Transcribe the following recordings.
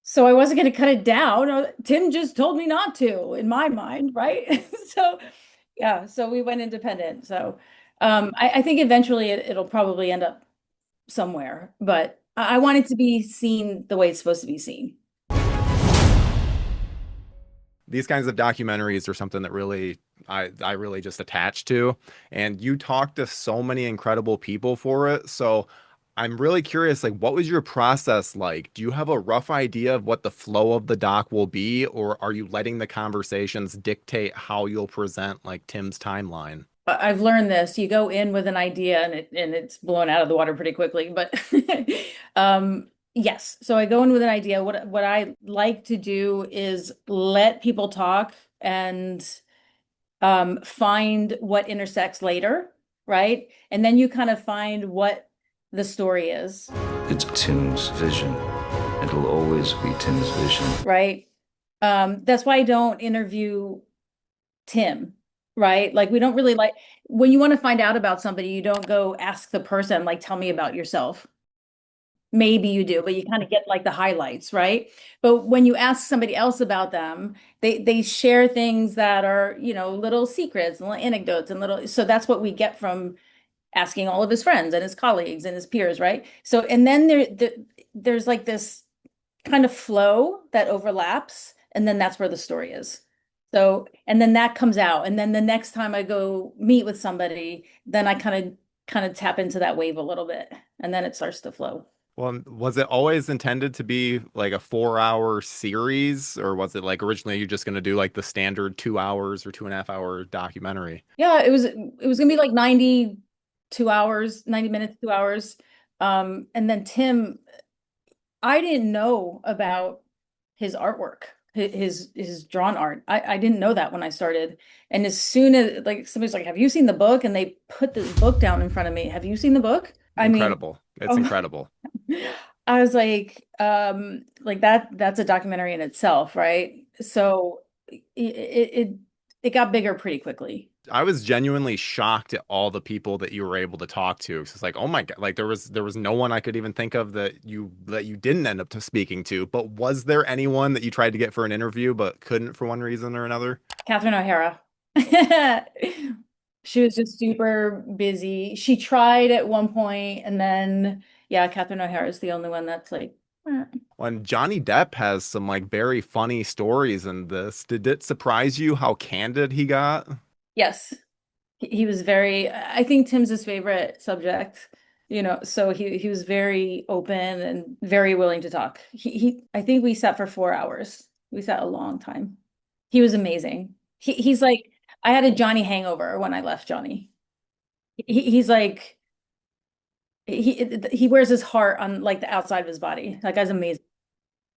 So I wasn't going to cut it down. Tim just told me not to, in my mind, right? So yeah, so we went independent. So I think eventually it'll probably end up somewhere, but I want it to be seen the way it's supposed to be seen. These kinds of documentaries are something that really I really just attach to. And you talk to so many incredible people for it. So I'm really curious, like, what was your process like? Do you have a rough idea of what the flow of the doc will be, or are you letting the conversations dictate how you'll present like Tim's timeline? I've learned this. You go in with an idea and it's blown out of the water pretty quickly. But yes, so I go in with an idea. What I like to do is let people talk and find what intersects later, right? And then you kind of find what the story is, It's Tim's vision. It'll always be Tim's vision. right? That's why I don't interview Tim, right? Like we don't really like when you want to find out about somebody, you don't go ask the person, like, tell me about yourself. Maybe you do, but you kind of get like the highlights, right? But when you ask somebody else about them, they share things that are, little secrets and little anecdotes and little, so that's what we get from asking all of his friends and his colleagues and his peers, right? So, and then there's like this kind of flow that overlaps, and then that's where the story is. So, and then that comes out, and then the next time I go meet with somebody, then I kind of tap into that wave a little bit, and then it starts to flow. Well, was it always intended to be like a 4 hour series, or was it like originally you're just going to do like the standard 2 hours or 2.5 hour documentary? Yeah, it was gonna be like 92 hours, 90 minutes, 2 hours. And then Tim, I didn't know about his artwork, his drawn art. I didn't know that when I started. And as soon as like somebody's like, "Have you seen the book?" And they put the book down in front of me. Have you seen the book? I mean, Incredible. It's oh, incredible. I was like that's a documentary in itself, right? So it got bigger pretty quickly. I was genuinely shocked at all the people that you were able to talk to. 'Cause it's like, oh my God, like there was no one I could even think of that you didn't end up to speaking to. But was there anyone that you tried to get for an interview but couldn't for one reason or another? Catherine O'Hara. She was just super busy. She tried at one point, and then yeah, Catherine O'Hara is the only one that's like, "Eh." When Johnny Depp has some like very funny stories in this, did it surprise you how candid he got? Yes, he was very. I think Tim's his favorite subject, so he was very open and very willing to talk. I think we sat for 4 hours. We sat a long time. He was amazing. He's like, I had a Johnny hangover when I left Johnny. He's like he wears his heart on like the outside of his body. That guy's amazing.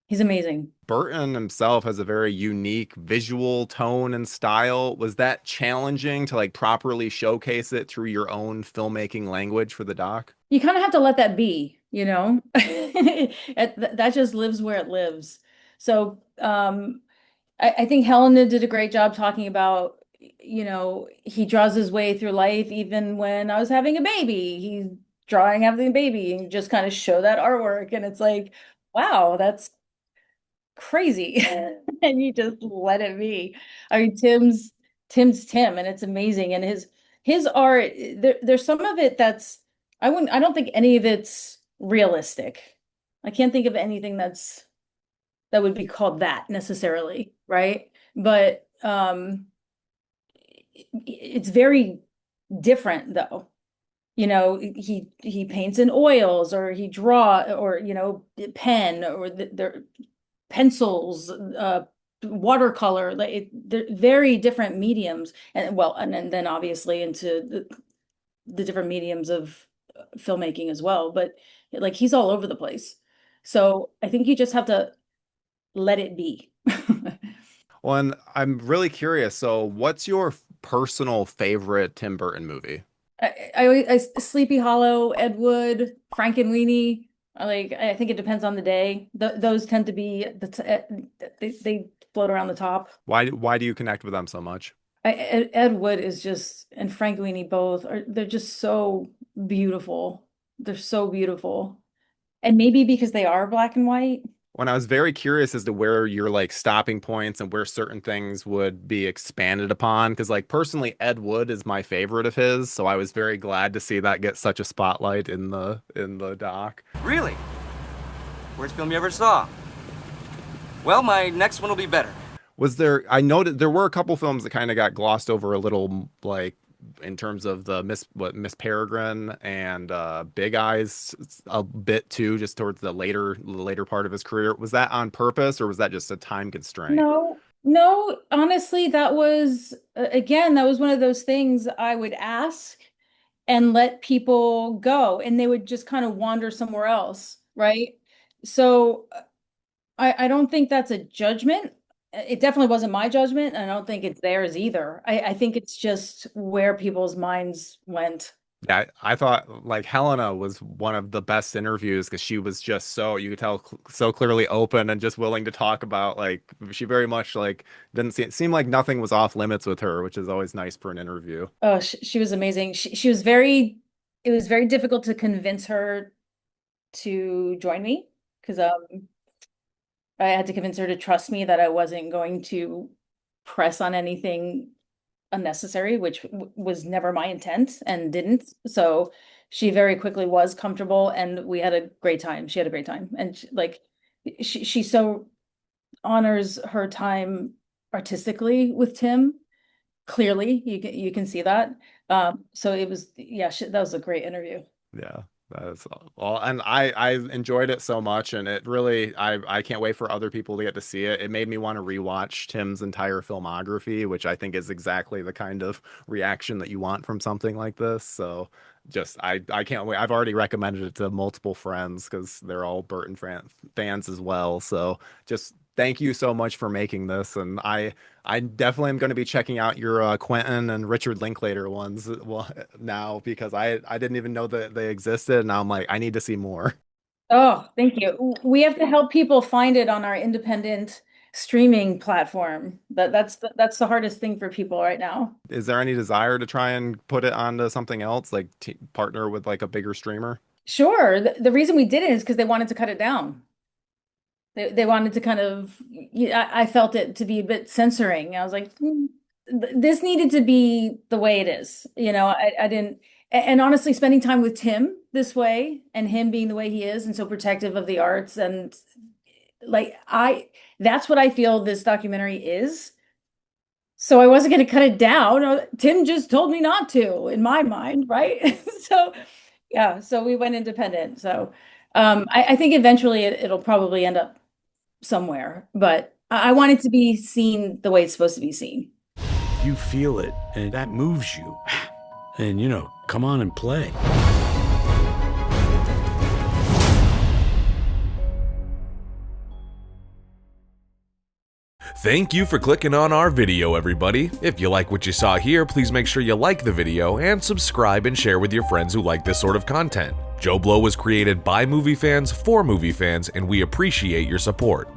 He's amazing. Burton himself has a very unique visual tone and style. Was that challenging to like properly showcase it through your own filmmaking language for the doc? You kind of have to let that be, you know? That just lives where it lives. So I think Helena did a great job talking about, he draws his way through life even when I was having a baby. He's drawing having a baby and just kind of show that artwork. And it's like, wow, that's crazy. And you just let it be. I mean, Tim's Tim, and it's amazing. And his art, there's some of it that's I don't think any of it's realistic. I can't think of anything that would be called that necessarily, right? But it's very different though. He paints in oils or he draw or pen or the pencils, watercolor, like they're very different mediums, and well, and then obviously into the different mediums of filmmaking as well. But like he's all over the place. So I think you just have to let it be. Well, and I'm really curious. So, what's your personal favorite Tim Burton movie? Sleepy Hollow, Ed Wood, Frankenweenie. I think it depends on the day. Those tend to be they float around the top. Why do you connect with them so much? Ed Wood is just and Frankenweenie both are they're just so beautiful. They're so beautiful. And maybe because they are black and white. when I was very curious as to where your like stopping points and where certain things would be expanded upon. Because like personally, Ed Wood is my favorite of his, so I was very glad to see that get such a spotlight in the doc. Really? Worst film you ever saw? Well, my next one will be better. Was there? I noted there were a couple films that kind of got glossed over a little, like in terms of the Miss Peregrine and Big Eyes a bit too, just towards the later part of his career. Was that on purpose or was that just a time constraint? No, no, honestly, that was again, that was one of those things I would ask and let people go, and they would just kind of wander somewhere else, right? So I don't think that's a judgment. It definitely wasn't my judgment, and I don't think it's theirs either. I think it's just where people's minds went. Yeah, I thought like Helena was one of the best interviews because she was just so you could tell so clearly open and just willing to talk about like she very much like didn't see it seemed like nothing was off limits with her, which is always nice for an interview. Oh, she was amazing. She was very, it was very difficult to convince her to join me because I had to convince her to trust me that I wasn't going to press on anything unnecessary, which was never my intent and didn't. So she very quickly was comfortable and we had a great time. She had a great time. And she so honors her time artistically with Tim. Clearly, you can see that. So it was, yeah, that was a great interview. Yeah, that's all. And I enjoyed it so much, and it really I can't wait for other people to get to see it. It made me want to rewatch Tim's entire filmography, which I think is exactly the kind of reaction that you want from something like this. So just I can't wait. I've already recommended it to multiple friends because they're all Burton fans as well. So just thank you so much for making this, and I definitely am going to be checking out your Quentin and Richard Linklater ones now because I didn't even know that they existed. And now I'm like, I need to see more. Oh, thank you. We have to help people find it on our independent streaming platform. That's the hardest thing for people right now. Is there any desire to try and put it onto something else, like partner with like a bigger streamer? Sure. The reason we did it is because they wanted to cut it down. They wanted to kind of, yeah, I felt it to be a bit censoring. I was like, this needed to be the way it is. I didn't, and honestly, spending time with Tim this way and him being the way he is and so protective of the arts and like, that's what I feel this documentary is. So I wasn't going to cut it down. Tim just told me not to, in my mind, right? So, yeah, so we went independent. So I think eventually it'll probably end up somewhere, but I want it to be seen the way it's supposed to be seen. You feel it and that moves you. And, come on and play. Thank you for clicking on our video, everybody. If you like what you saw here, please make sure you like the video and subscribe and share with your friends who like this sort of content. JoBlo was created by movie fans for movie fans, and we appreciate your support.